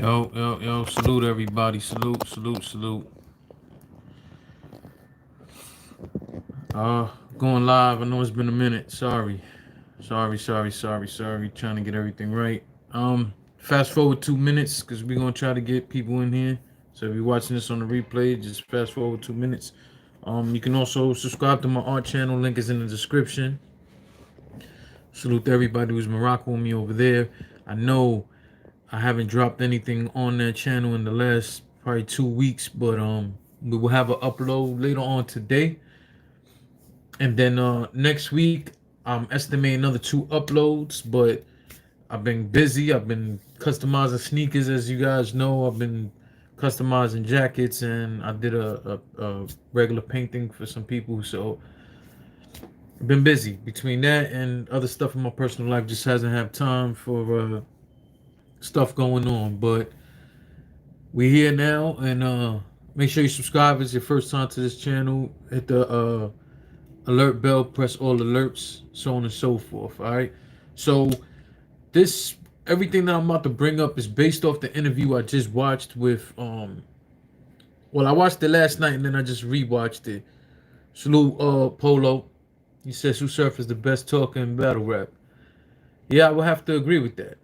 Yo, salute everybody. Salute. Going live. I know it's been a minute. Sorry. Trying to get everything right. Fast forward 2 minutes because we're gonna try to get people in here. So if you're watching this on the replay, just fast forward 2 minutes. You can also subscribe to my art channel. Link is in the description. Salute to everybody who's Morocco with me over there. I know I haven't dropped anything on that channel in the last probably 2 weeks, but we will have an upload later on today. And then next week I'm estimating another 2 uploads, but I've been busy. I've been customizing sneakers, as you guys know. I've been customizing jackets, and I did a regular painting for some people. So I've been busy. Between that and other stuff in my personal life, just hasn't had time for stuff going on. But we're here now, and make sure you subscribe if it's your first time to this channel. Hit the alert bell, press all alerts, so on and so forth. All right. So this everything that I'm about to bring up is based off the interview I just watched with well, I watched it last night and then I just rewatched it. Salute Polo. He says Who Surf is the best talker in battle rap. Yeah, I would have to agree with that.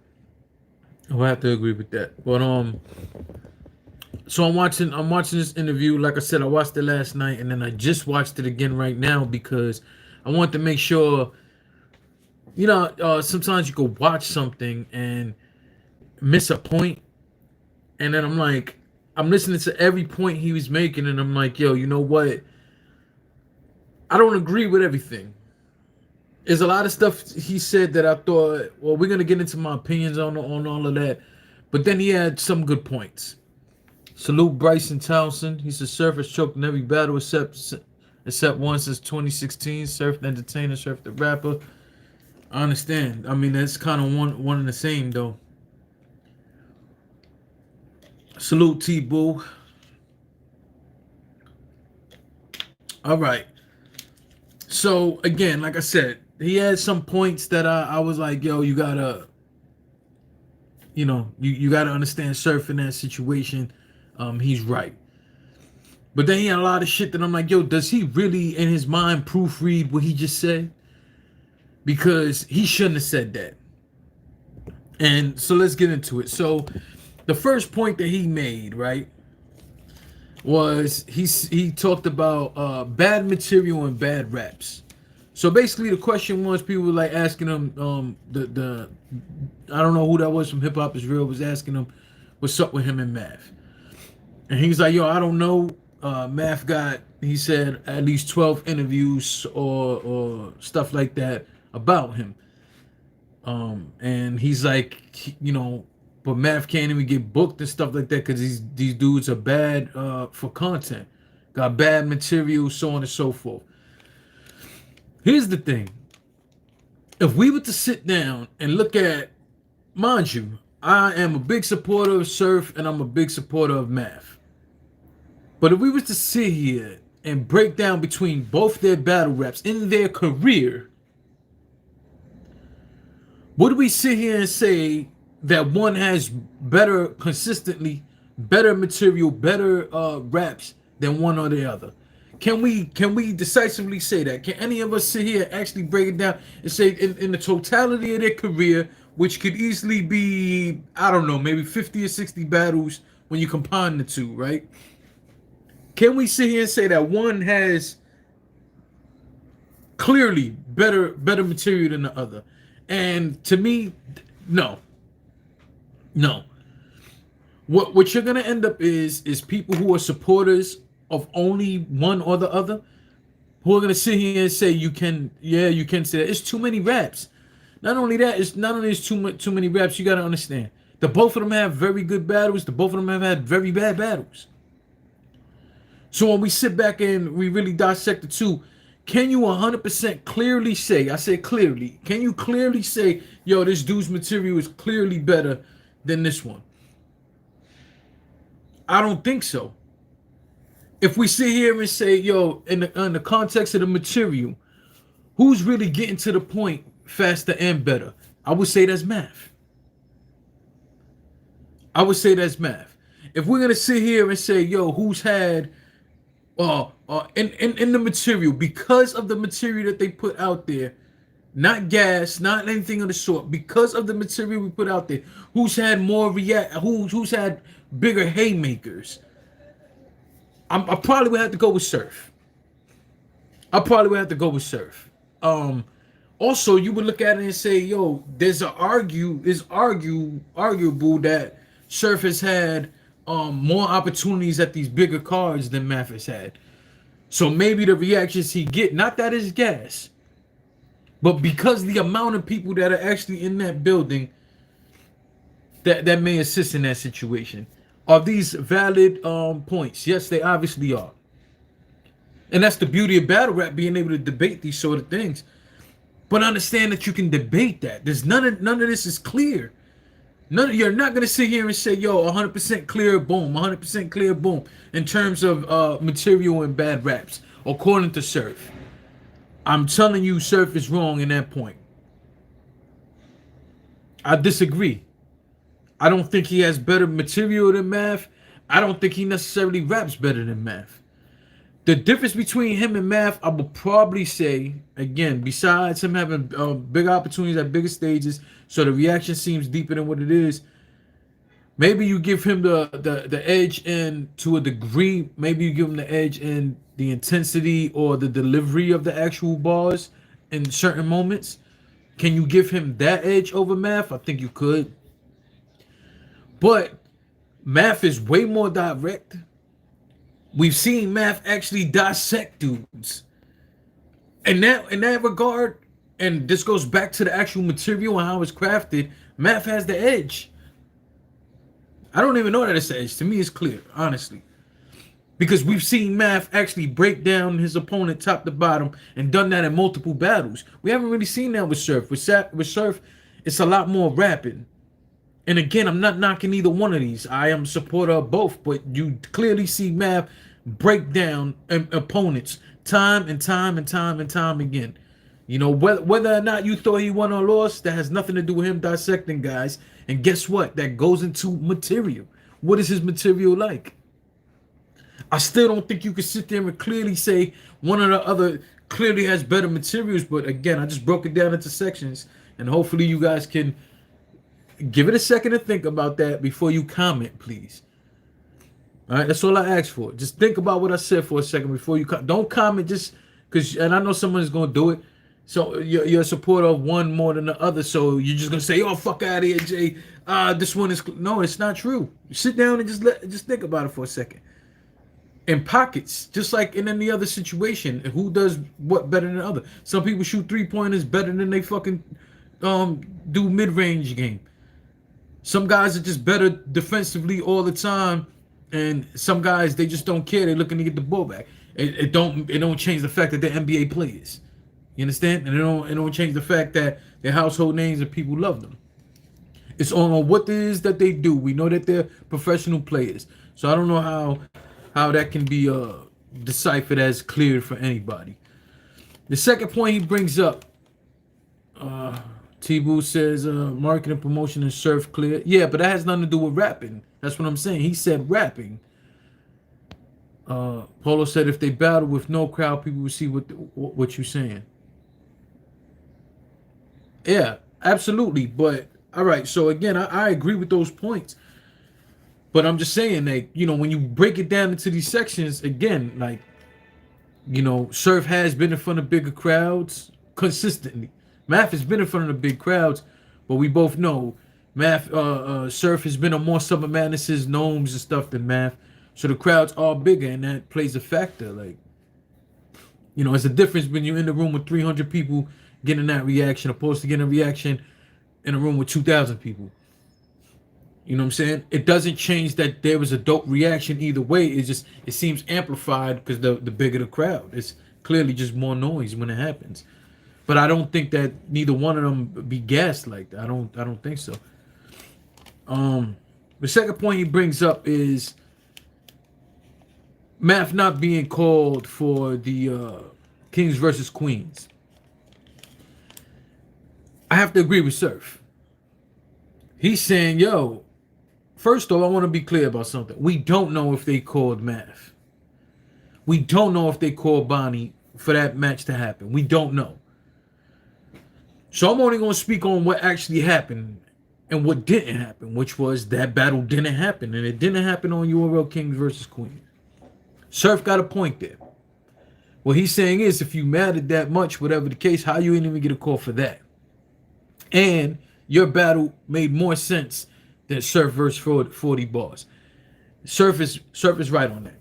But so I'm watching this interview. Like I said, I watched it last night and then I just watched it again right now because I want to make sure. Sometimes you go watch something and miss a point, and then I'm listening to every point he was making, and I'm like, yo, you know what? I don't agree with everything. There's a lot of stuff he said that I thought, well, we're gonna get into my opinions on all of that, but then he had some good points. Salute Bryson Townsend. He's a surfer choked in every battle except one since 2016. Surf the entertainer, surf the rapper. I understand. I mean, that's kind of one and the same, though. Salute T-Boo. All right. So, again, like I said, he had some points that I was like, yo, you gotta, you gotta understand surf in that situation. He's right. But then he had a lot of shit that I'm like, yo, does he really, in his mind, proofread what he just said? Because he shouldn't have said that. And so let's get into it. So the first point that he made, right, was he talked about bad material and bad raps. So basically the question was, people were like asking him, the I don't know who that was from Hip Hop Is Real was asking him what's up with him and Math. And he's like, yo, I don't know. Math got, he said, at least 12 interviews or stuff like that about him. And he's like, but Math can't even get booked and stuff like that because these dudes are bad for content, got bad material, so on and so forth. Here's the thing: if we were to sit down and look at, mind you, I am a big supporter of Surf and I'm a big supporter of Math. But if we was to sit here and break down between both their battle raps in their career, would we sit here and say that one has consistently better material, better raps than one or the other? Can we decisively say that? Can any of us sit here and actually break it down and say in the totality of their career, which could easily be, I don't know, maybe 50 or 60 battles when you combine the two, right? Can we sit here and say that one has clearly better material than the other? And to me, no. What you're gonna end up is people who are supporters of only one or the other, who are gonna sit here and say you can say that. It's too many raps. Not only is too many raps. You gotta understand that both of them have very good battles. The both of them have had very bad battles. So when we sit back and we really dissect the two, can you 100% clearly say, I say clearly, can you clearly say, yo, this dude's material is clearly better than this one? I don't think so. If we sit here and say, yo, in the context of the material, who's really getting to the point faster and better? I would say that's Math. I would say that's math. If we're gonna sit here and say, yo, who's had in the material, because of the material that they put out there, not gas, not anything of the sort, because of the material we put out there, who's had more who's had bigger haymakers? I probably would have to go with Surf. I probably would have to go with Surf. Also, you would look at it and say, yo, arguable that Surf has had more opportunities at these bigger cards than Math has had. So maybe the reactions he get, not that it's gas, but because the amount of people that are actually in that building that may assist in that situation. Are these valid points? Yes, they obviously are. And that's the beauty of battle rap, being able to debate these sort of things. But understand that you can debate that. There's none of this is clear. You're not gonna sit here and say, yo, 100% clear, boom, 100% clear, boom, in terms of material and bad raps, according to Surf. I'm telling you, Surf is wrong in that point. I disagree. I don't think he has better material than Math. I don't think he necessarily raps better than Math. The difference between him and Math, I would probably say, again, besides him having big opportunities at bigger stages, so the reaction seems deeper than what it is, maybe you give him the edge in, to a degree, maybe you give him the edge in the intensity or the delivery of the actual bars in certain moments. Can you give him that edge over Math? I think you could. But Math is way more direct. We've seen Math actually dissect dudes. In that regard, and this goes back to the actual material and how it's crafted, Math has the edge. I don't even know that it's the edge. To me, it's clear, honestly. Because we've seen Math actually break down his opponent top to bottom and done that in multiple battles. We haven't really seen that with Surf. With Surf, it's a lot more rapping. And again, I'm not knocking either one of these. I am a supporter of both, but you clearly see Math break down opponents time and time and time and time again. You know, whether or not you thought he won or lost, that has nothing to do with him dissecting guys. And guess what? That goes into material. What is his material like? I still don't think you can sit there and clearly say one or the other clearly has better materials. But again, I just broke it down into sections, and hopefully you guys can give it a second to think about that before you comment, please. All right, that's all I ask for. Just think about what I said for a second before you don't comment just because, and I know someone's gonna do it. So you're a supporter of one more than the other. So you're just gonna say, "Oh, fuck out of here, Jay." This one is no, it's not true. Sit down and just think about it for a second. In pockets, just like in any other situation, who does what better than the other? Some people shoot 3-pointers better than they fucking do mid-range game. Some guys are just better defensively all the time, and some guys, they just don't care. They're looking to get the ball back. It don't change the fact that they're NBA players. You understand? And it don't change the fact that they're household names and people love them. It's on what it is that they do. We know that they're professional players. So I don't know how that can be deciphered as clear for anybody. The second point he brings up, T-Boo says marketing, promotion, and Surf clear. Yeah, but that has nothing to do with rapping. That's what I'm saying. He said rapping. Polo said if they battle with no crowd, people will see what you're saying. Yeah, absolutely. But all right, so again, I agree with those points. But I'm just saying that, you know, when you break it down into these sections, again, like, you know, Surf has been in front of bigger crowds consistently. Math has been in front of the big crowds, but we both know Surf has been on more Summer Madnesses, Gnomes, and stuff than Math. So the crowds are bigger, and that plays a factor. Like, you know, it's a difference when you're in the room with 300 people getting that reaction opposed to getting a reaction in a room with 2,000 people. You know what I'm saying? It doesn't change that there was a dope reaction either way. It's just, it seems amplified because the bigger the crowd. It's clearly just more noise when it happens. But I don't think that neither one of them be gassed like that. I don't think so. The second point he brings up is Math not being called for the Kings versus Queens. I have to agree with Surf. He's saying, yo, First off, I want to be clear about something. We don't know if they called Math. We don't know if they called Bonnie for that match to happen. We don't know. So I'm only going to speak on what actually happened and what didn't happen, which was that battle didn't happen. And it didn't happen on URL Kings versus Queens. Surf got a point there. What he's saying is, if you mattered that much, whatever the case, how you didn't even get a call for that? And your battle made more sense than Surf versus 40 bars. Surf is right on that.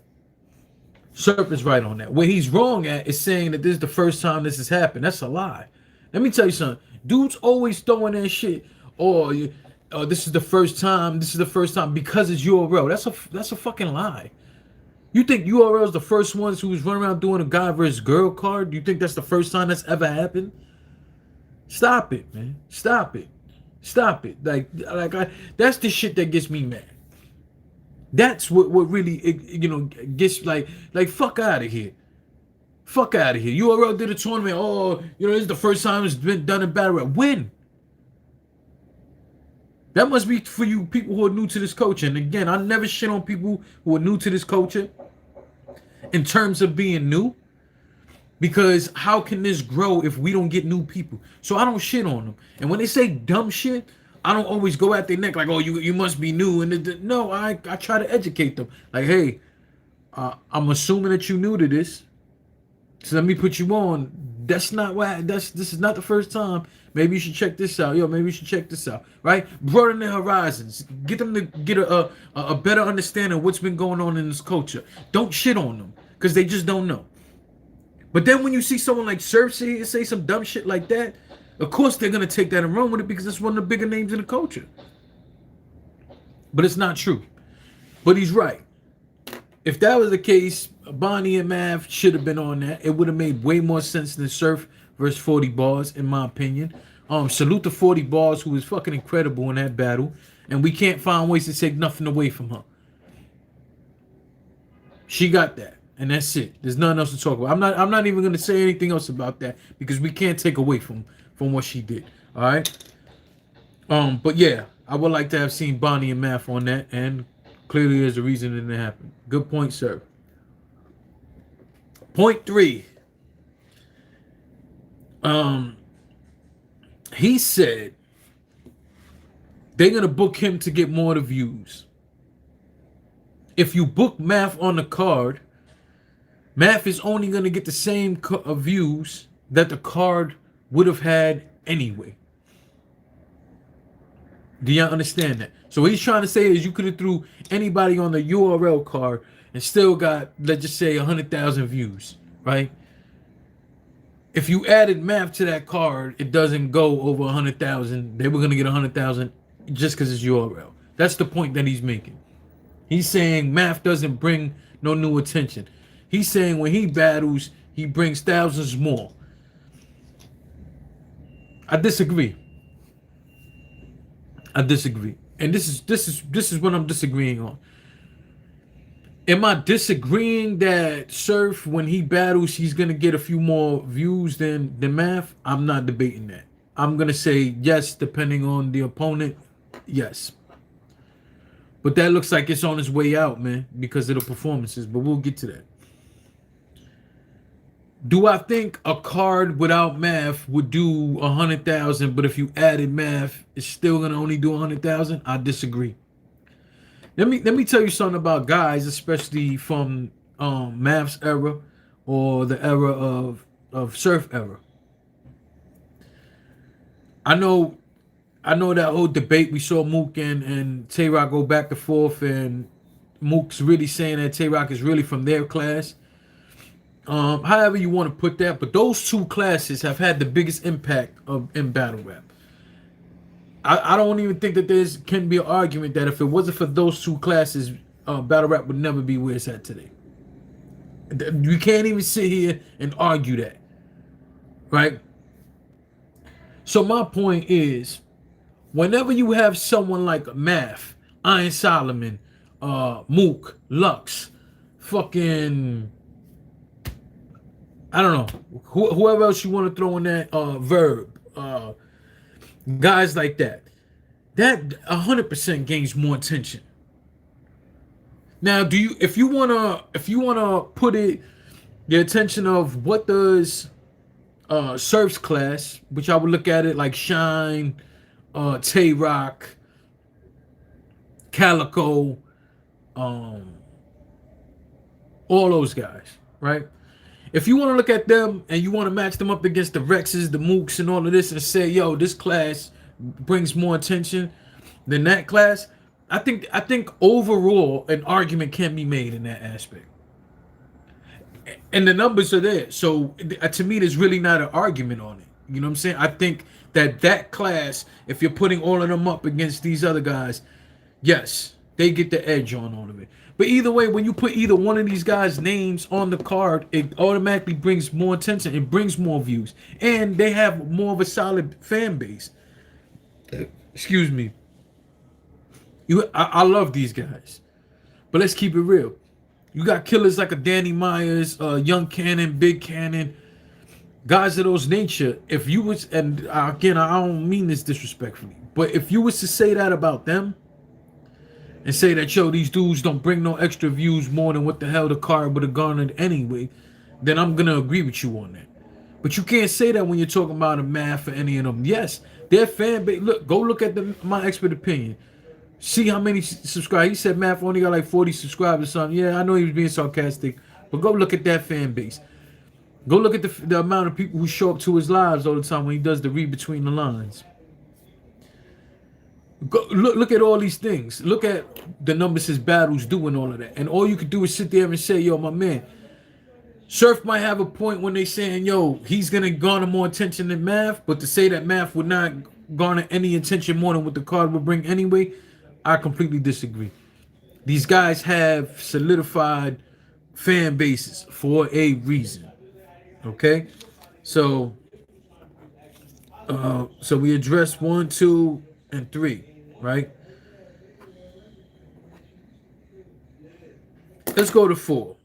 Surf is right on that. Where he's wrong at is saying that this is the first time this has happened. That's a lie. Let me tell you something. Dudes always throwing that shit. Oh, this is the first time. This is the first time because it's URL. That's a fucking lie. You think URL is the first ones who was running around doing a guy versus girl card? Do you think that's the first time that's ever happened? Stop it, man. Stop it. Stop it. That's the shit that gets me mad. That's what really gets like fuck out of here. Fuck out of here. URL did a tournament. Oh, this is the first time it's been done in battle rap. When? That must be for you people who are new to this culture. And again, I never shit on people who are new to this culture in terms of being new. Because how can this grow if we don't get new people? So I don't shit on them. And when they say dumb shit, I don't always go at their neck like, oh, you must be new. And no, I try to educate them. Like, hey, I'm assuming that you're new to this. So let me put you on. This is not the first time. Maybe you should check this out. Maybe you should check this out. Right? Broaden their horizons. Get them to get a better understanding of what's been going on in this culture. Don't shit on them. Because they just don't know. But then when you see someone like Surf say some dumb shit like that, of course they're going to take that and run with it because it's one of the bigger names in the culture. But it's not true. But he's right. If that was the case, Bonnie and Mav should have been on that. It would have made way more sense than Surf versus 40 bars, in my opinion. Salute to 40 bars, who was fucking incredible in that battle. And we can't find ways to take nothing away from her. She got that. And that's it. There's nothing else to talk about. I'm not even gonna say anything else about that because we can't take away from what she did. All right. But yeah, I would like to have seen Bonnie and Math on that, and clearly there's a reason it didn't happen. Good point, sir. Point 3. He said they're gonna book him to get more of the views. If you book Math on the card, Math is only going to get the same views that the card would have had anyway. Do y'all understand that? So what he's trying to say is you could have threw anybody on the URL card and still got, let's just say, 100,000 views, right? If you added Math to that card, it doesn't go over 100,000. They were going to get 100,000 just because it's URL. That's the point that he's making. He's saying Math doesn't bring no new attention. He's saying when he battles, he brings thousands more. I disagree. And this is what I'm disagreeing on. Am I disagreeing that Surf, when he battles, he's gonna get a few more views than Math? I'm not debating that. I'm gonna say yes, depending on the opponent. Yes. But that looks like it's on its way out, man, because of the performances. But we'll get to that. Do I think a card without Math would do 100,000, but if you added Math, it's still gonna only do 100,000? I disagree. Let me tell you something about guys, especially from Math's era or the era of Surf era. I know that whole debate we saw Mook and Tay-Rock go back and forth, and Mook's really saying that Tay-Rock is really from their class. However you want to put that, but those two classes have had the biggest impact in battle rap. I don't even think that can be an argument that if it wasn't for those two classes, battle rap would never be where it's at today. You can't even sit here and argue that, right? So my point is, whenever you have someone like Math, Iron Solomon, Mook, Lux, fucking, I don't know, whoever else you want to throw in that, Verb, guys like that, that 100% gains more attention. Now, if you wanna put it the attention of what does Surf's class, which I would look at it like Shine, Tay Rock, Calico, um, all those guys, right? If you want to look at them and you want to match them up against the Rexes, the Mooks, and all of this, and say, "Yo, this class brings more attention than that class," I think overall an argument can be made in that aspect, and the numbers are there. So to me, there's really not an argument on it. You know what I'm saying? I think that class, if you're putting all of them up against these other guys, yes, they get the edge on all of it. But either way, when you put either one of these guys' names on the card, it automatically brings more attention. It brings more views. And they have more of a solid fan base. Excuse me. I love these guys. But let's keep it real. You got killers like a Danny Myers, Young Cannon, Big Cannon, guys of those nature. If you was, and again, I don't mean this disrespectfully, but if you was to say that about them, and say that, yo, these dudes don't bring no extra views more than what the hell the card would have garnered anyway, then I'm gonna agree with you on that. But you can't say that when you're talking about a math for any of them. Yes, their fan base. Look, go look at my expert opinion. See how many subscribers. He said math only got like 40 subscribers or something. Yeah, I know he was being sarcastic, but go look at that fan base. Go look at the amount of people who show up to his lives all the time when he does the read between the lines. Go, look at all these things. Look at the numbers his battles do and all of that. And all you could do is sit there and say, yo, my man, Surf might have a point when they saying, yo, he's going to garner more attention than Math, but to say that Math would not garner any attention more than what the card would bring anyway, I completely disagree. These guys have solidified fan bases for a reason. Okay? So we addressed 1, 2, and 3, right? Let's go to 4.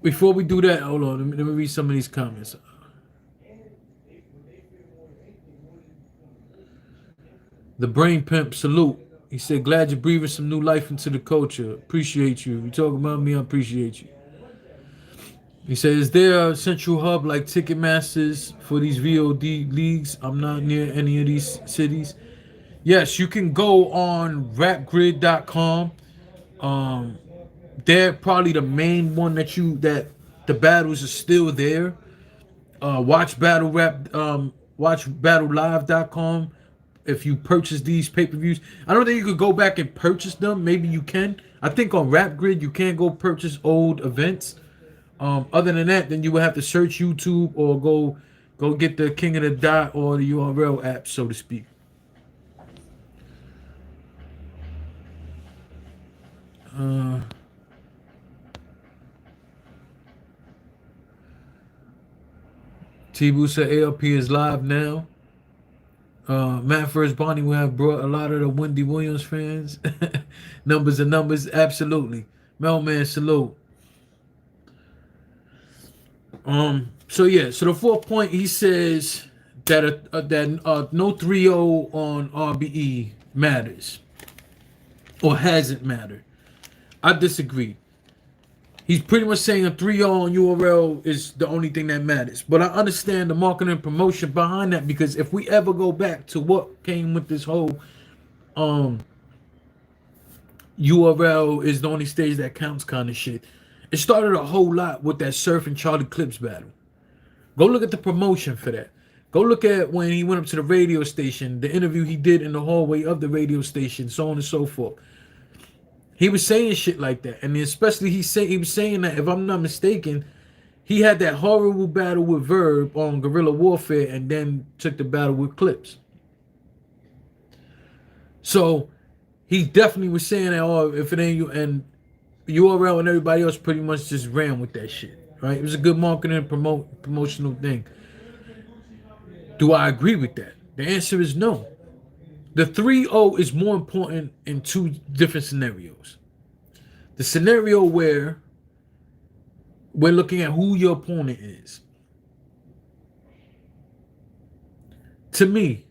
Before we do that, hold on. Let me read some of these comments. The Brain Pimp, salute. He said, glad you're breathing some new life into the culture. Appreciate you. If you talk about me, I appreciate you. He said, is there a central hub like Ticketmasters for these VOD leagues? I'm not near any of these cities. Yes, you can go on rapgrid.com. They're probably the main one that the battles are still there. Watch battleLive.com. If you purchase these pay-per-views, I don't think you could go back and purchase them. Maybe you can. I think on RapGrid you can't go purchase old events. Other than that, then you would have to search YouTube or go get the King of the Dot or the URL app, so to speak. T-Boo said ALP is live now. Matt First Bonnie will have brought a lot of the Wendy Williams fans. Numbers and numbers, absolutely. Melman, salute. So the 4th point, he says that no 3-0 on RBE matters or hasn't mattered. I disagree. He's pretty much saying a 3-0 on URL is the only thing that matters. But I understand the marketing and promotion behind that, because if we ever go back to what came with this whole URL is the only stage that counts kind of shit, it started a whole lot with that Surf and Charlie Clips battle. Go look at the promotion for that. Go look at when he went up to the radio station, the interview he did in the hallway of the radio station, so on and so forth. He was saying shit like that. And especially he was saying that, if I'm not mistaken, he had that horrible battle with Verb on Guerrilla Warfare and then took the battle with Clips. So he definitely was saying that, oh, if it ain't you, and URL and everybody else pretty much just ran with that shit, right? It was a good marketing and promotional thing. Do I agree with that? The answer is no. The 3-0 is more important in 2 different scenarios. The scenario where we're looking at who your opponent is. To me,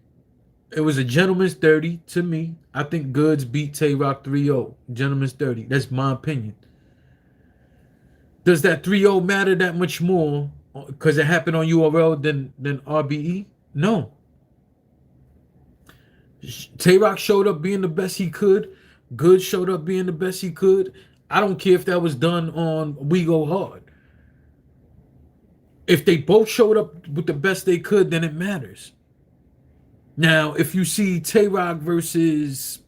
It was a gentleman's 30 to me. I think Goods beat Tay Rock 3-0. Gentleman's 30. That's my opinion. Does that 3-0 matter that much more because it happened on URL than RBE? No. Tay Rock showed up being the best he could. Goods showed up being the best he could. I don't care if that was done on We Go Hard. If they both showed up with the best they could, then it matters. Now, if you see Tay Rock versus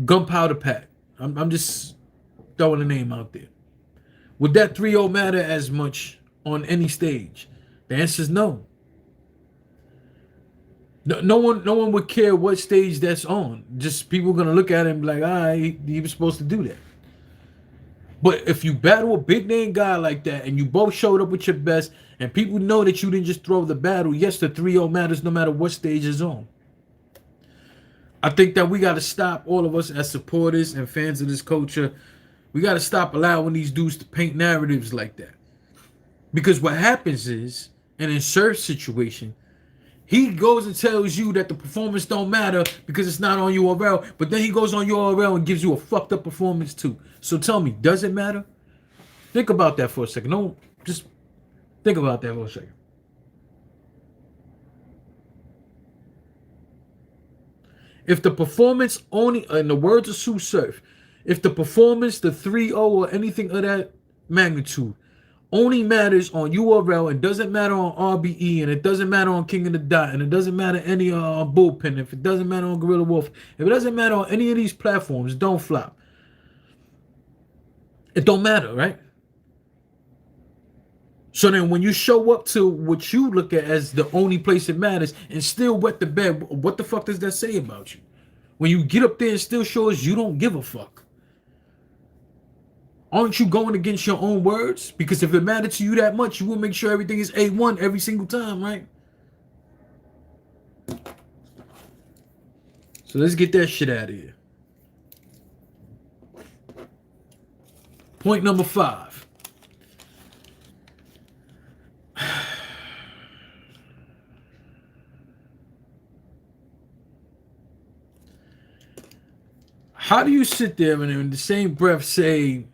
Gunpowder Pat, I'm just throwing a name out there. Would that 3-0 matter as much on any stage? The answer is no. No one would care what stage that's on. Just people are gonna look at it and be like, all right, he was supposed to do that. But if you battle a big name guy like that and you both showed up with your best and people know that you didn't just throw the battle, yes, the 3-0 matters no matter what stage is on. I think that we got to stop, all of us as supporters and fans of this culture, we got to stop allowing these dudes to paint narratives like that. Because what happens is, in a Surf's situation, he goes and tells you that the performance don't matter because it's not on URL, but then he goes on URL and gives you a fucked up performance too. So tell me, does it matter? Think about that for a second. No, just think about that for a second. If the performance only, in the words of Sue Surf, if the performance, the 3-0 or anything of that magnitude only matters on URL and doesn't matter on RBE and it doesn't matter on King of the Dot and it doesn't matter any Bullpen, if it doesn't matter on Gorilla Wolf, if it doesn't matter on any of these platforms, don't flop. It don't matter, right? So then when you show up to what you look at as the only place it matters and still wet the bed, what the fuck does that say about you? When you get up there and still show us you don't give a fuck. Aren't you going against your own words? Because if it mattered to you that much, you will make sure everything is A1 every single time, right? So let's get that shit out of here. Point number 5. How do you sit there and in the same breath say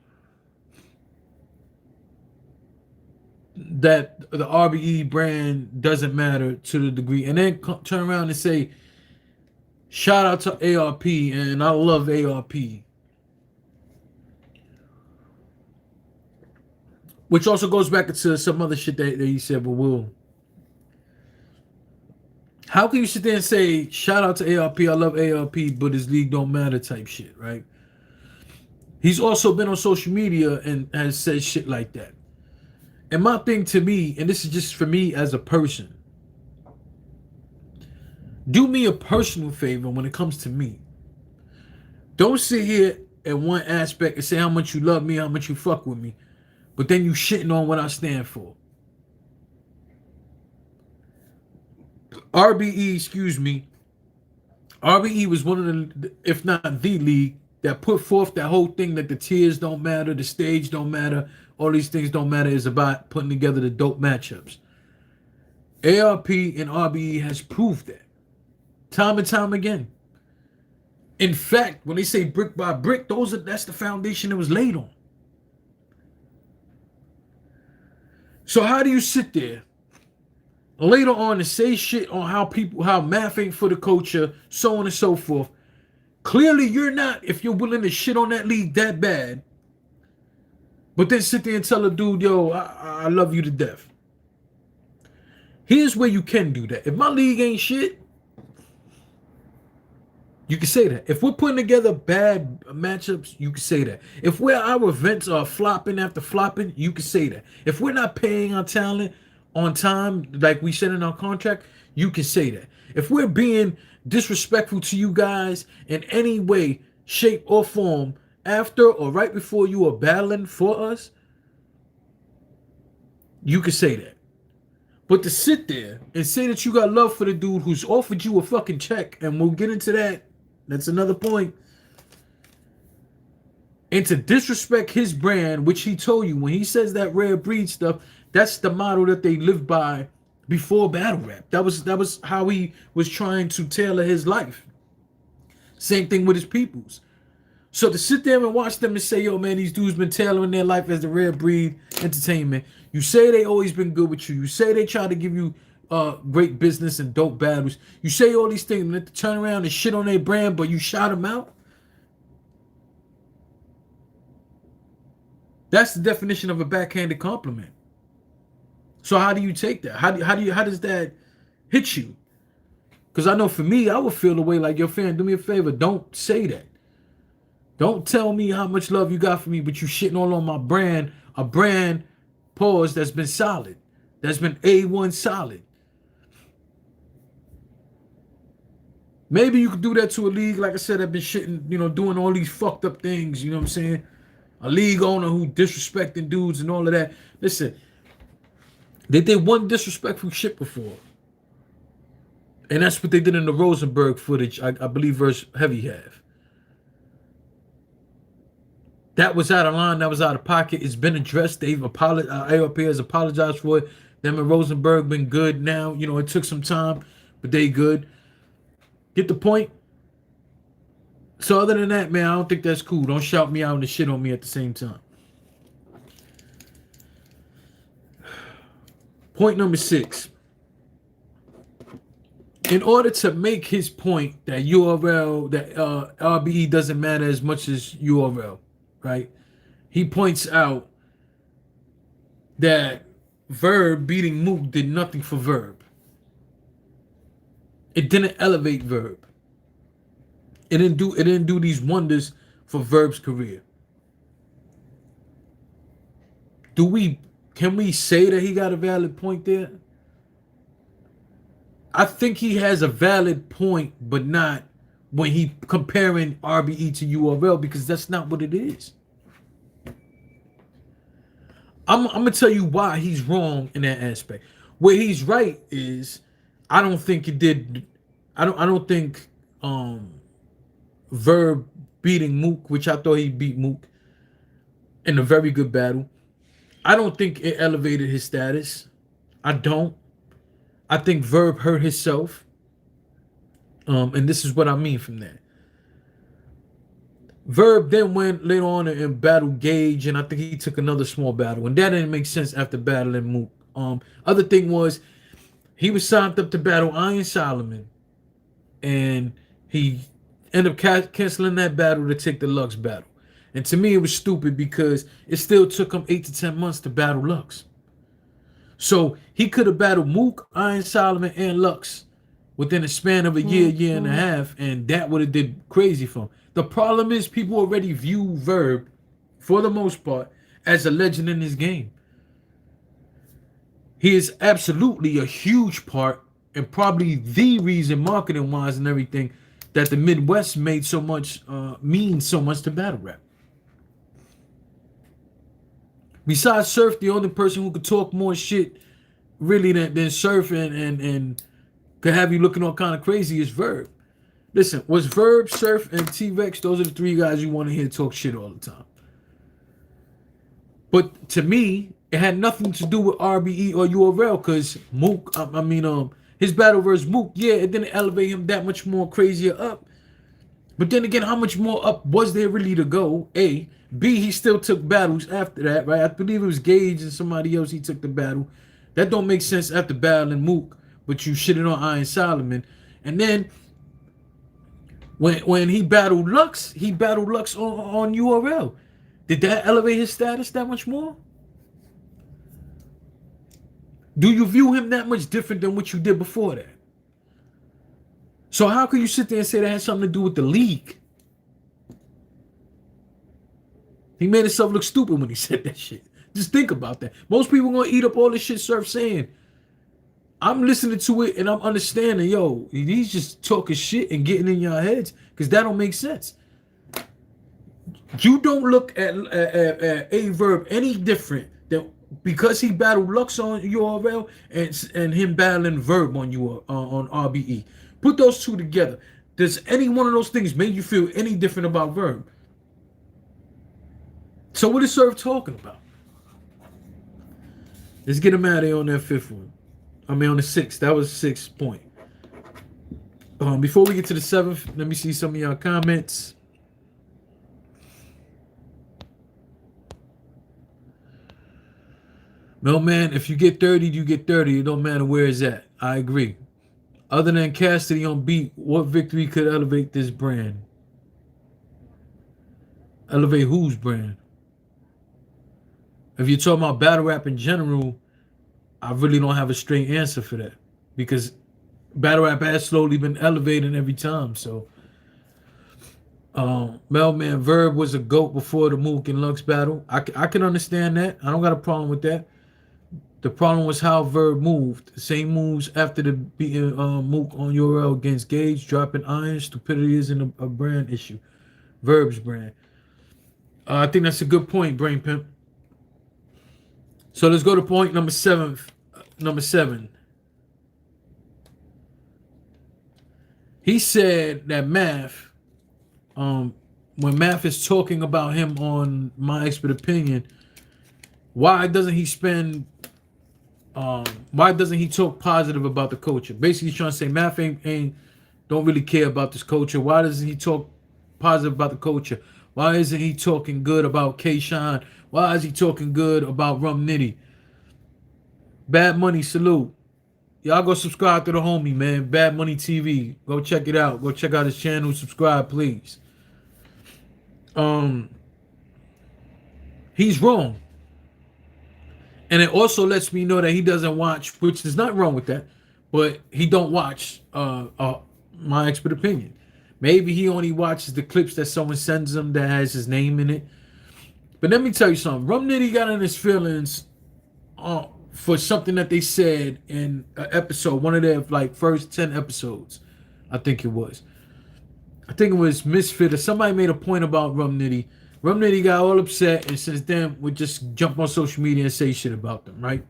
that the RBE brand doesn't matter to the degree, and then turn around and say, shout out to ARP, and I love ARP. Which also goes back to some other shit that he said, but how can you sit there and say, shout out to ARP, I love ARP, but his league don't matter type shit, right? He's also been on social media and has said shit like that. And my thing to me, and this is just for me as a person, do me a personal favor when it comes to me. Don't sit here at one aspect and say how much you love me, how much you fuck with me, but then you shitting on what I stand for. RBE was one of the, if not the league, that put forth that whole thing that the tiers don't matter, the stage don't matter, all these things don't matter, is about putting together the dope matchups. ARP and RBE has proved that time and time again. In fact, when they say brick by brick, that's the foundation that was laid on. So how do you sit there later on and say shit on how math ain't for the culture, so on and so forth? Clearly you're not, if you're willing to shit on that league that bad, but then sit there and tell a dude, yo, I love you to death. Here's where you can do that. If my league ain't shit, you can say that. If we're putting together bad matchups, you can say that. If our events are flopping after flopping, you can say that. If we're not paying our talent on time, like we said in our contract, you can say that. If we're being disrespectful to you guys in any way, shape, or form after or right before you are battling for us, you can say that. But to sit there and say that you got love for the dude who's offered you a fucking check, and we'll get into that, that's another point, and to disrespect his brand, which he told you when he says that rare breed stuff, that's the model that they live by before battle rap. That was how he was trying to tailor his life. Same thing with his peoples. So to sit there and watch them and say, yo, man, these dudes been tailoring their life as the rare breed entertainment. You say they always been good with you. You say they try to give you great business and dope battles. You say all these things and then turn around and shit on their brand, but you shout them out. That's the definition of a backhanded compliment. So how do you take that? How does that hit you? Because I know for me, I would feel the way like, yo, fan, do me a favor. Don't say that. Don't tell me how much love you got for me, but you shitting all on my brand, a brand, pause, that's been solid. That's been A1 solid. Maybe you could do that to a league, like I said, that been shitting, doing all these fucked up things, you know what I'm saying? A league owner who disrespecting dudes and all of that. Listen, they did one disrespectful shit before. And that's what they did in the Rosenberg footage, I believe, versus Heavy Half. That was out of line. That was out of pocket. It's been addressed. They've apologized. AOP has apologized for it. Them and Rosenberg been good now. It took some time, but they good. Get the point? So other than that, man, I don't think that's cool. Don't shout me out and shit on me at the same time. Point number 6. In order to make his point that RBE doesn't matter as much as URL, right? He points out that Verb beating Mook did nothing for Verb. It didn't elevate Verb. It didn't do these wonders for Verb's career. Can we say that he got a valid point there? I think he has a valid point, but not when he comparing RBE to URL, because that's not what it is. I'm gonna tell you why he's wrong in that aspect. Where he's right is, I don't think Verb beating Mook, which I thought he beat Mook in a very good battle, I don't think it elevated his status. I don't. I think Verb hurt himself. And this is what I mean from that. Verb then went later on and battled Gage, and I think he took another small battle, and that didn't make sense after battling Mook. Other thing was, he was signed up to battle Iron Solomon, and he ended up canceling that battle to take the Lux battle. And to me, it was stupid because it still took him 8 to 10 months to battle Lux. So he could have battled Mook, Iron Solomon, and Lux within a span of a year and a half, and that would have did crazy for him. The problem is people already view Verb, for the most part, as a legend in this game. He is absolutely a huge part, and probably the reason, marketing-wise and everything, that the Midwest made so much, means so much to battle rap. Besides Surf, the only person who could talk more shit really than Surf and could have you looking all kind of crazy is Verb. Listen, was Verb, Surf, and T-Rex, those are the 3 guys you want to hear talk shit all the time. But to me, it had nothing to do with RBE or URL, because Mook, his battle versus Mook, yeah, it didn't elevate him that much more crazier up. But then again, how much more up was there really to go? A. B, he still took battles after that, right? I believe it was Gage and somebody else he took the battle. That don't make sense after battling Mook, but you shitting on Iron Solomon. And then when he battled Lux on URL. Did that elevate his status that much more? Do you view him that much different than what you did before that? So how can you sit there and say that has something to do with the league? He made himself look stupid when he said that shit. Just think about that. Most people are going to eat up all this shit Surf saying. I'm listening to it and I'm understanding, yo, he's just talking shit and getting in your heads, because that don't make sense. You don't look at A Verb any different than because he battled Lux on URL and him battling Verb on RBE. Put those two together. Does any one of those things make you feel any different about Verb? So what is Surf talking about? Let's get him out of here on that 5th one. I mean, on the 6th. That was 6th point. Before we get to the 7th, let me see some of y'all comments. No, man, if you get 30, you get 30. It don't matter where it's at. I agree. Other than Cassidy on beat, what victory could elevate this brand? Elevate whose brand? If you're talking about battle rap in general, I really don't have a straight answer for that. Because battle rap has slowly been elevating every time. So, Melman Verb was a GOAT before the Mook and Lux battle. I can understand that. I don't got a problem with that. The problem was how Verb moved. Same moves after the beating Mook on URL against Gage, dropping iron. Stupidity isn't a brand issue. Verb's brand. I think that's a good point, Brain Pimp. So let's go to point number 7. Number 7. He said that Math, when Math is talking about him on My Expert Opinion, why doesn't he talk positive about the culture? Basically, he's trying to say Math ain't don't really care about this culture. Why doesn't he talk positive about the culture? Why isn't he talking good about K-Shine? Why is he talking good about Rum Nitty? Bad Money, salute. Y'all go subscribe to the homie, man. Bad Money TV. Go check it out. Go check out his channel. Subscribe, please. He's wrong. And it also lets me know that he doesn't watch, which is not wrong with that, but he don't watch My Expert Opinion. Maybe he only watches the clips that someone sends him that has his name in it. But let me tell you something. Rum Nitty got in his feelings for something that they said in an episode, one of their first 10 episodes, I think it was. I think it was Misfit or somebody made a point about Rum Nitty. Rum Nitty got all upset and since then would just jump on social media and say shit about them, right?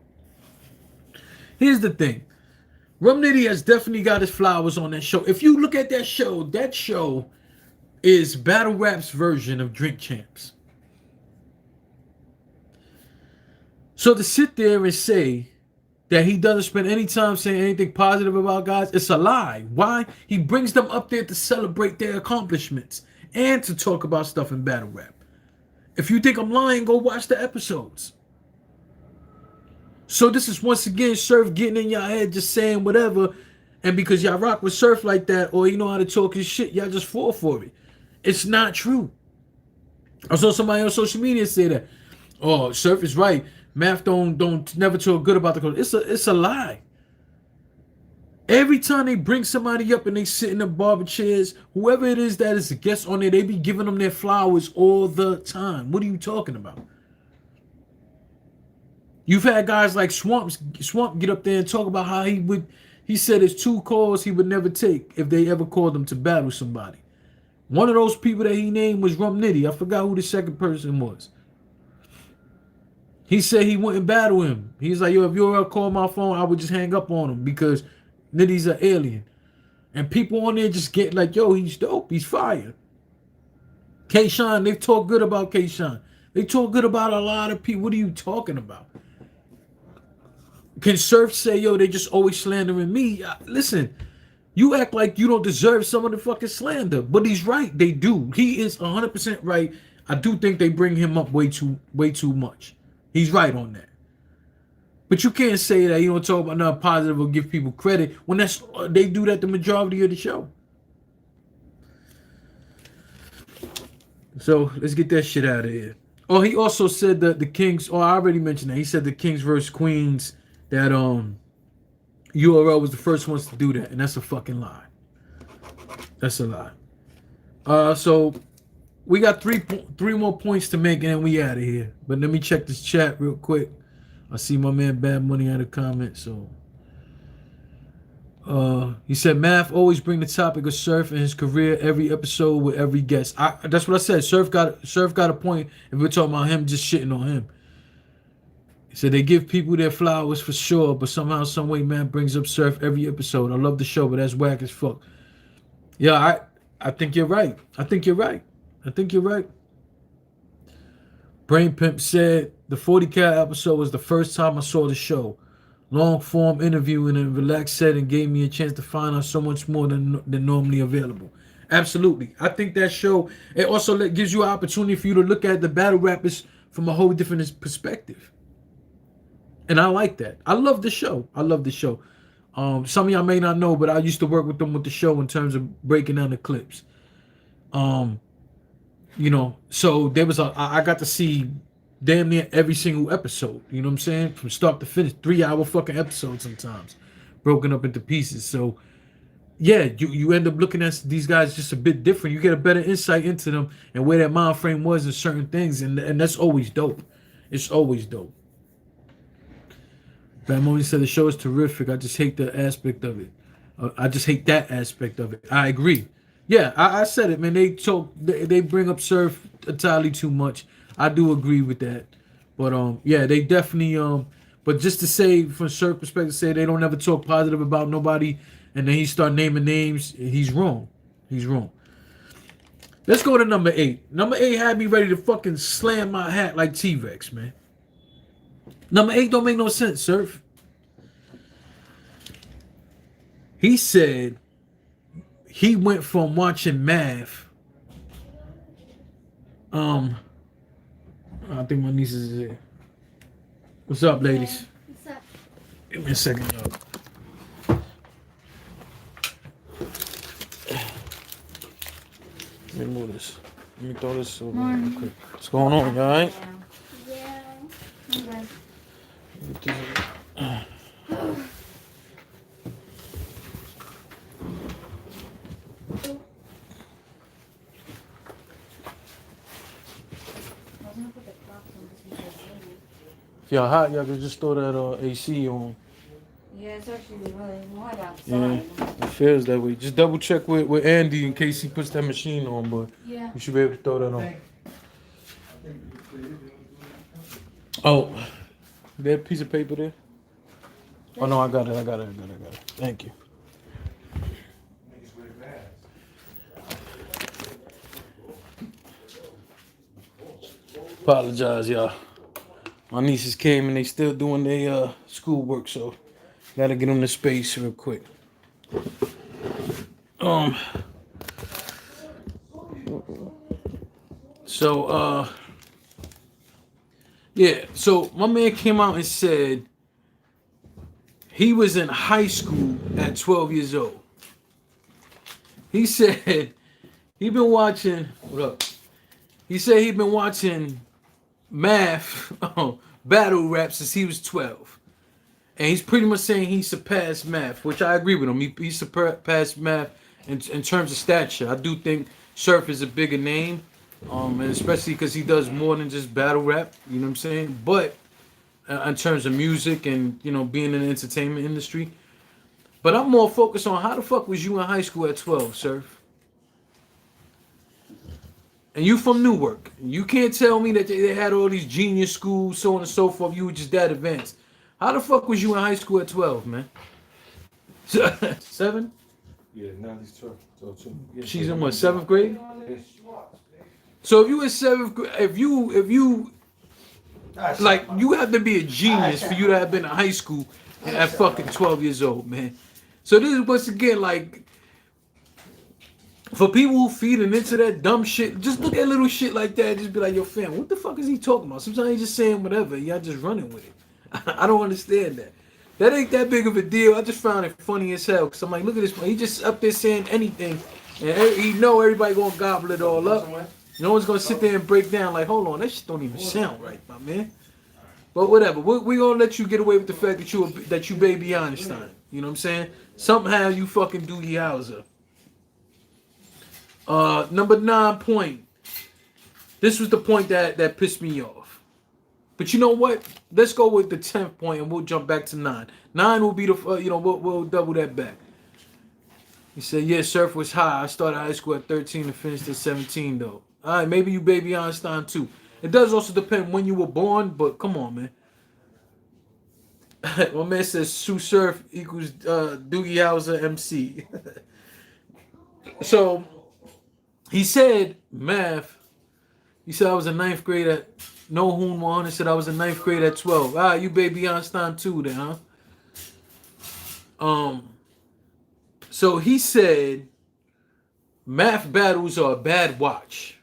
Here's the thing. Rum Nitty has definitely got his flowers on that show. If you look at that show is Battle Rap's version of Drink Champs. So to sit there and say that he doesn't spend any time saying anything positive about guys, it's a lie. Why? He brings them up there to celebrate their accomplishments and to talk about stuff in battle rap. If you think I'm lying, go watch the episodes. So this is once again Surf getting in your head, just saying whatever, and because y'all rock with Surf like that, or you know how to talk his shit, y'all just fall for it. It's not true. I saw somebody on social media say that, oh, Surf is right. Math don't never talk good about the culture. It's a lie. Every time they bring somebody up and they sit in the barber chairs, whoever it is that is a guest on there, they be giving them their flowers all the time. What are you talking about? You've had guys like Swamp get up there and talk about how he said there's 2 calls he would never take if they ever called him to battle somebody. One of those people that he named was Rum Nitty. I forgot who the second person was. He said he wouldn't battle him. He's like, yo, if you ever call my phone, I would just hang up on him because Nitty's an alien. And people on there just get like, yo, he's dope. He's fire. K-Shine, they talk good about K-Shine. They talk good about a lot of people. What are you talking about? Can Surf say, yo, they just always slandering me? Listen, you act like you don't deserve some of the fucking slander. But he's right. They do. He is 100% right. I do think they bring him up way too much. He's right on that. But you can't say that you don't talk about nothing positive or give people credit when they do that the majority of the show. So let's get that shit out of here. Oh, he also said that the Kings, I already mentioned that. He said the Kings versus Queens, that URL was the first ones to do that, and that's a fucking lie. That's a lie. So we got three more points to make, and then we out of here. But let me check this chat real quick. I see my man Bad Money had a comment. So he said Math always bring the topic of Surf and his career every episode with every guest. That's what I said. Surf got a point if we're talking about him just shitting on him. He said they give people their flowers for sure, but somehow, some way, man brings up Surf every episode. I love the show, but that's whack as fuck. Yeah, I think you're right. I think you're right. Brain Pimp said the 40 cal episode was the first time I saw the show. long form interview in a relaxed setting gave me a chance to find out so much more than normally available. Absolutely. I think that show, it also gives you an opportunity for you to look at the battle rappers from a whole different perspective. And I like that. I love the show. I love the show. Some of y'all may not know, but I used to work with them with the show in terms of breaking down the clips. Um, so there was I got to see damn near every single episode. You know what I'm saying? From start to finish, 3 hour fucking episodes sometimes, broken up into pieces. So yeah, you end up looking at these guys just a bit different. You get a better insight into them and where their mind frame was in certain things, and that's always dope. It's always dope. Bamoni said the show is terrific. I just hate the aspect of it. I just hate that aspect of it. I agree. Yeah, I said it, man. They bring up Surf entirely too much. I do agree with that. But yeah, they definitely but just to say from Surf perspective, say they don't ever talk positive about nobody, and then he start naming names, he's wrong. He's wrong. Let's go to number 8. Number 8 had me ready to fucking slam my hat like T-Rex, man. Number 8 don't make no sense, Surf. He said he went from watching math. I think my niece is here. What's up, ladies? What's up? Give me a second, y'all. Let me move this. Let me throw this over real quick. What's going on, y'all? Right? Yeah. Okay. If y'all hot, y'all can just throw that AC on. Yeah, it's actually really hot outside. Yeah, it feels that way. Just double check with Andy in case he puts that machine on, but Yeah. you should be able to throw that on. Oh, that piece of paper there? Oh no, I got it. Thank you. Apologize, y'all. My nieces came and they still doing their schoolwork, so gotta get them to space real quick. Yeah, so my man came out and said he was in high school at 12 years old. He said he been watching, what up? He said he'd been watching math, battle rap since he was 12. And he's pretty much saying he surpassed math, which I agree with him. He surpassed math in terms of stature. I do think Surf is a bigger name, and especially because he does more than just battle rap, you know what I'm saying? But in terms of music and, being in the entertainment industry. But I'm more focused on how the fuck was you in high school at 12, Surf? And you from Newark. You can't tell me that they had all these genius schools, so on and so forth. You were just that advanced. How the fuck was you in high school at 12, man? 7? Yeah, now he's 12. 2. Yeah, She's in what, 7th grade? So if you in 7th grade, if you like, you have to be a genius for you to have been in high school at fucking 12 years old, man. So this is once again like, for people who feeding into that dumb shit, just look at little shit like that. Just be like, yo, fam, what the fuck is he talking about? Sometimes he's just saying whatever. Y'all just running with it. I don't understand that. That ain't that big of a deal. I just found it funny as hell. Because I'm like, look at this. He just up there saying anything. And he know everybody going to gobble it all up. No one's going to sit there and break down like, hold on, that shit don't even sound right, my man. But whatever. We're going to let you get away with the fact that you baby Einstein. You know what I'm saying? Somehow you fucking Doogie Howser. Number 9 point. This was the point that pissed me off. But you know what? Let's go with the 10th point and we'll jump back to 9. 9 will be the, we'll double that back. He said, yeah, Surf was high. I started high school at 13 and finished at 17 though. All right, maybe you baby Einstein too. It does also depend when you were born, but come on, man. My man says Sue Surf equals Doogie Howser MC. So, he said math. He said I was in 9th grade at No Hoon 100 said I was in 9th grade at 12. Ah, you baby Einstein too then, huh? So he said math battles are a bad watch.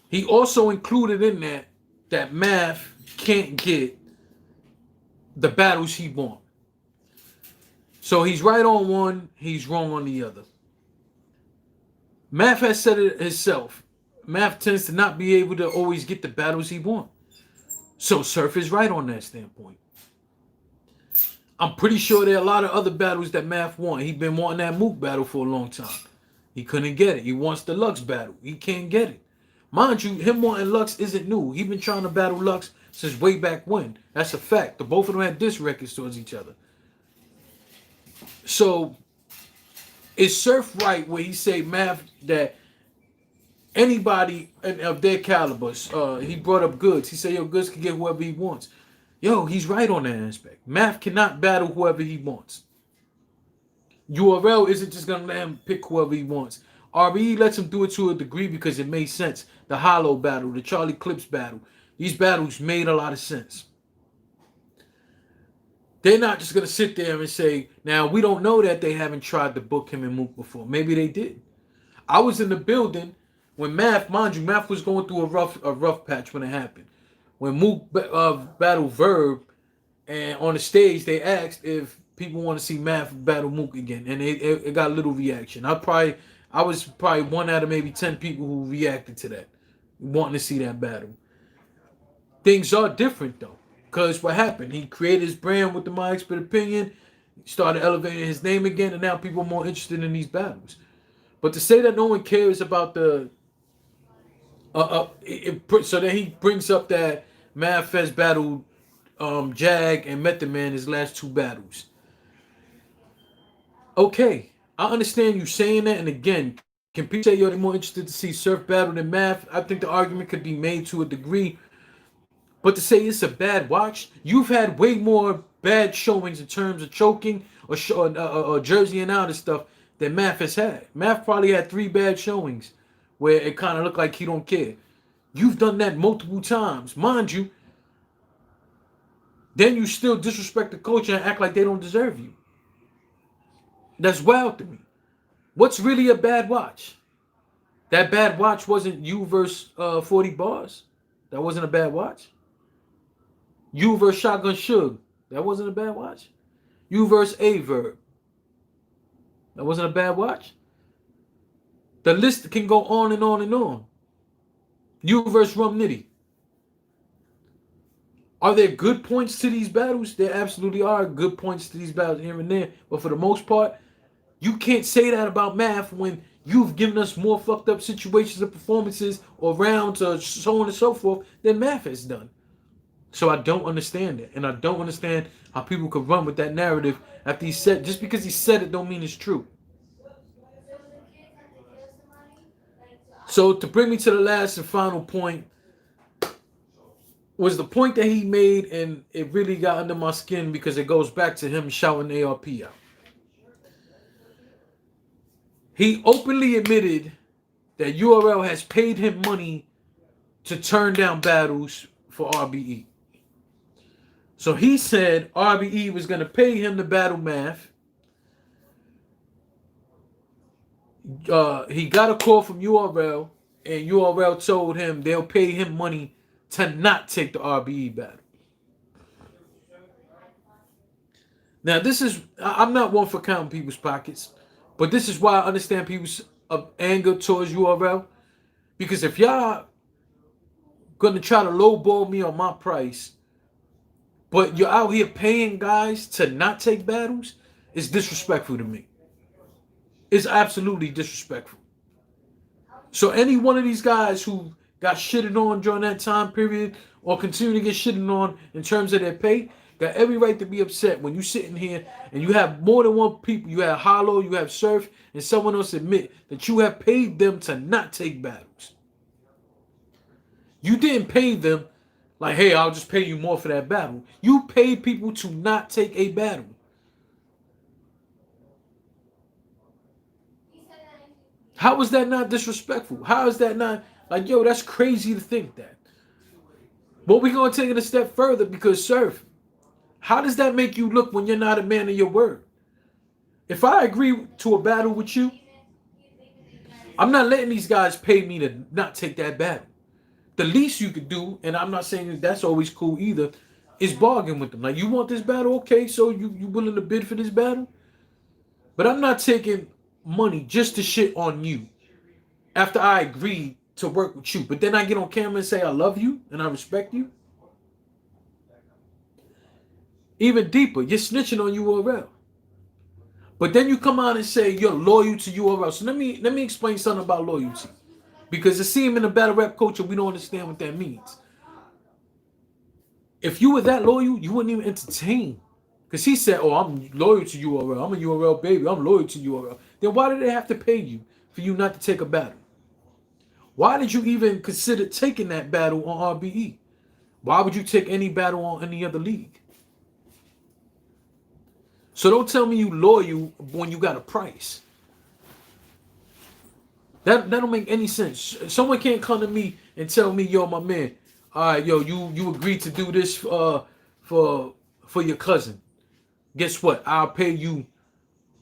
He also included in that math can't get the battles he wants. So he's right on one, he's wrong on the other. Math has said it himself. Math tends to not be able to always get the battles he wants. So Surf is right on that standpoint. I'm pretty sure there are a lot of other battles that Math won. He's been wanting that Mook battle for a long time. He couldn't get it. He wants the Lux battle. He can't get it. Mind you, him wanting Lux isn't new. He's been trying to battle Lux since way back when. That's a fact. The both of them had diss records towards each other. So, is Surf right where he say Math that anybody of their calibers, he brought up Goods. He said, yo, Goods can get whoever he wants. Yo, he's right on that aspect. Math cannot battle whoever he wants. URL isn't just going to let him pick whoever he wants. RBE lets him do it to a degree because it made sense. The Hollow battle, the Charlie Clips battle. These battles made a lot of sense. They're not just going to sit there and say, now, we don't know that they haven't tried to book him and Mook before. Maybe they did. I was in the building when Math, mind you, Math was going through a rough patch when it happened. When Mook battled Verb, and on the stage, they asked if people want to see Math battle Mook again, and it got a little reaction. I was probably one out of maybe 10 people who reacted to that, wanting to see that battle. Things are different though, because what happened? He created his brand with the My Expert Opinion, started elevating his name again, and now people are more interested in these battles. But to say that no one cares about the so then he brings up that Math Fest battled Jag and Method Man his last two battles. Okay, I understand you saying that, and again, can people say, yo, they're more interested to see Surf battle than Math? I think the argument could be made to a degree. But to say it's a bad watch, you've had way more bad showings in terms of choking or Jersey and out and stuff than Math has had. Math probably had 3 bad showings where it kind of looked like he don't care. You've done that multiple times. Mind you, then you still disrespect the culture and act like they don't deserve you. That's wild to me. What's really a bad watch? That bad watch wasn't you versus 40 bars. That wasn't a bad watch. You versus Shotgun Suge. That wasn't a bad watch. You versus Averb. That wasn't a bad watch. The list can go on and on and on. You versus Rum Nitty. Are there good points to these battles? There absolutely are good points to these battles here and there. But for the most part, you can't say that about Math when you've given us more fucked up situations and performances or rounds or so on and so forth than Math has done. So I don't understand it. And I don't understand how people could run with that narrative after he said, just because he said it don't mean it's true. So to bring me to the last and final point was the point that he made, and it really got under my skin because it goes back to him shouting ARP out. He openly admitted that URL has paid him money to turn down battles for RBE. So he said RBE was going to pay him to battle Math. He got a call from URL, and URL told him they'll pay him money to not take the RBE battle. Now, this is, I'm not one for counting people's pockets, but this is why I understand people's anger towards URL. Because if y'all gonna try to lowball me on my price, but you're out here paying guys to not take battles, it's disrespectful to me. It's absolutely disrespectful. So any one of these guys who got shitted on during that time period or continue to get shitted on in terms of their pay, got every right to be upset when you sitting here and you have more than one people. You have Hollow, you have Surf, and someone else admit that you have paid them to not take battles. You didn't pay them like, hey, I'll just pay you more for that battle. You paid people to not take a battle. How is that not disrespectful? How is that not like, yo, that's crazy to think that. But we're going to take it a step further because Surf, How does that make you look when you're not a man of your word? If I agree to a battle with you, I'm not letting these guys pay me to not take that battle. The least you could do, and I'm not saying that that's always cool either, is bargain with them. Like, you want this battle? Okay, so you willing to bid for this battle? But I'm not taking money just to shit on you after I agree to work with you. But then I get on camera and say I love you and I respect you. Even deeper, you're snitching on URL. But then you come out and say you're loyal to URL. So let me explain something about loyalty. Because it seems in the battle rap culture, we don't understand what that means. If you were that loyal, you wouldn't even entertain. Because he said, oh, I'm loyal to URL. I'm a URL baby. I'm loyal to URL. Then why did they have to pay you for you not to take a battle? Why did you even consider taking that battle on RBE? Why would you take any battle on any other league? So don't tell me you loyal when you got a price. That don't make any sense. Someone can't come to me and tell me, yo, my man, all right, yo, you agreed to do this for your cousin. Guess what? I'll pay you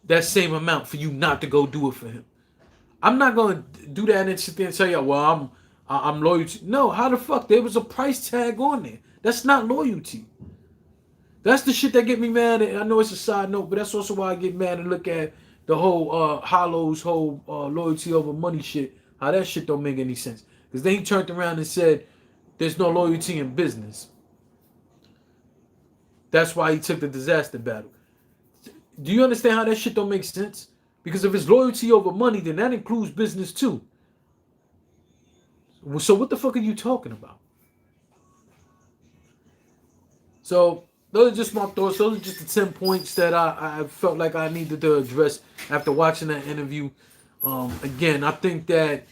that same amount for you not to go do it for him. I'm not gonna do that and sit there and tell you, well, I'm loyal to. No, how the fuck? There was a price tag on there. That's not loyalty. That's the shit that get me mad. And I know it's a side note, but that's also why I get mad and look at the whole Hollow's whole loyalty over money shit. How that shit don't make any sense. Because then he turned around and said, there's no loyalty in business. That's why he took the disaster battle. Do you understand how that shit don't make sense? Because if it's loyalty over money, then that includes business too. So what the fuck are you talking about? So those are just my thoughts. Those are just the 10 points that I felt like I needed to address after watching that interview. Again, I think that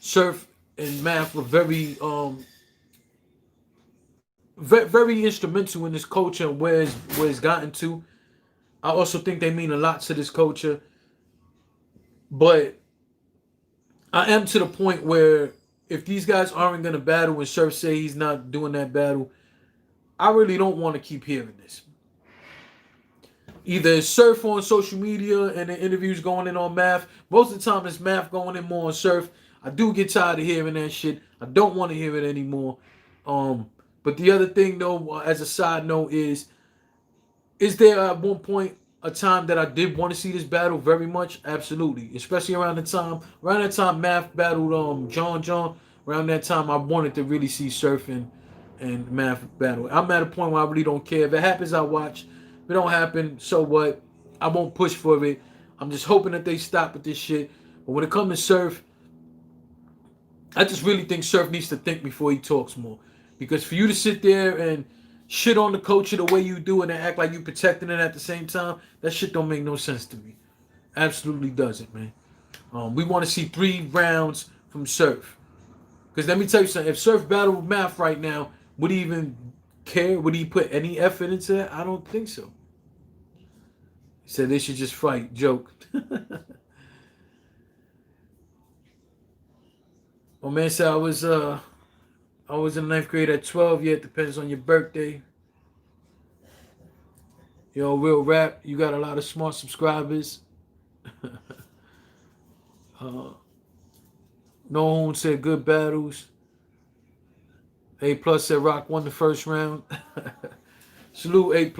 Surf and Math were very instrumental in this culture and where it's gotten to. I also think they mean a lot to this culture. But I am to the point where if these guys aren't going to battle and Surf say he's not doing that battle, I really don't want to keep hearing this. Either it's Surf on social media and the interviews going in on Math. Most of the time it's Math going in more on Surf. I do get tired of hearing that shit. I don't want to hear it anymore. But the other thing though, as a side note, is there at one point a time that I did want to see this battle very much? Absolutely. Especially around that time Math battled John. Around that time I wanted to really see Surf and Math battle. I'm at a point where I really don't care. If it happens, I watch. If it don't happen, so what? I won't push for it. I'm just hoping that they stop with this shit. But when it comes to Surf, I just really think Surf needs to think before he talks more. Because for you to sit there and shit on the culture the way you do and act like you protecting it at the same time, that shit don't make no sense to me. Absolutely doesn't, man. We want to see 3 rounds from Surf. Because let me tell you something. If Surf battled with Math right now, would he even care? Would he put any effort into that? I don't think so. He said they should just fight. Joke. Oh man said I was in 9th grade at 12. Yeah, it depends on your birthday. Yo, Real Rap, you got a lot of smart subscribers. No one said good battles. A+ said Rock won the first round. Salute A+.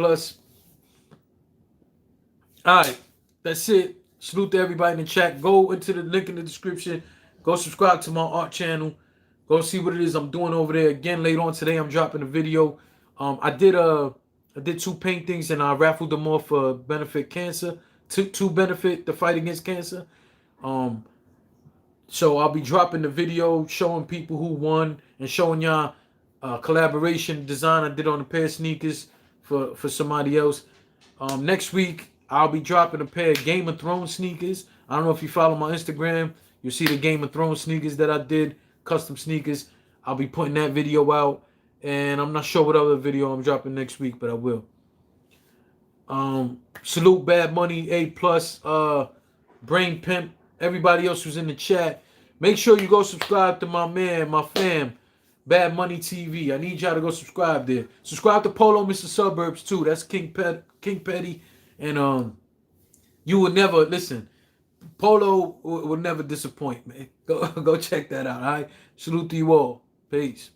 Alright, that's it. Salute to everybody in the chat. Go into the link in the description. Go subscribe to my art channel. Go see what it is I'm doing over there. Again, later on today, I'm dropping a video. I did 2 paintings and I raffled them off for benefit cancer. To benefit the fight against cancer. So I'll be dropping the video showing people who won and showing y'all collaboration design I did on a pair of sneakers for somebody else. Next week, I'll be dropping a pair of Game of Thrones sneakers. I don't know if you follow my Instagram. You'll see the Game of Thrones sneakers that I did, custom sneakers. I'll be putting that video out. And I'm not sure what other video I'm dropping next week, but I will. Salute Bad Money, A+, Brain Pimp, everybody else who's in the chat. Make sure you go subscribe to my man, my fam, Bad Money TV. I need y'all to go subscribe there. Subscribe to Polo Mr. Suburbs too. That's King Petty, and you will never listen. Polo will never disappoint, man. Go check that out. All right. Salute to you all. Peace.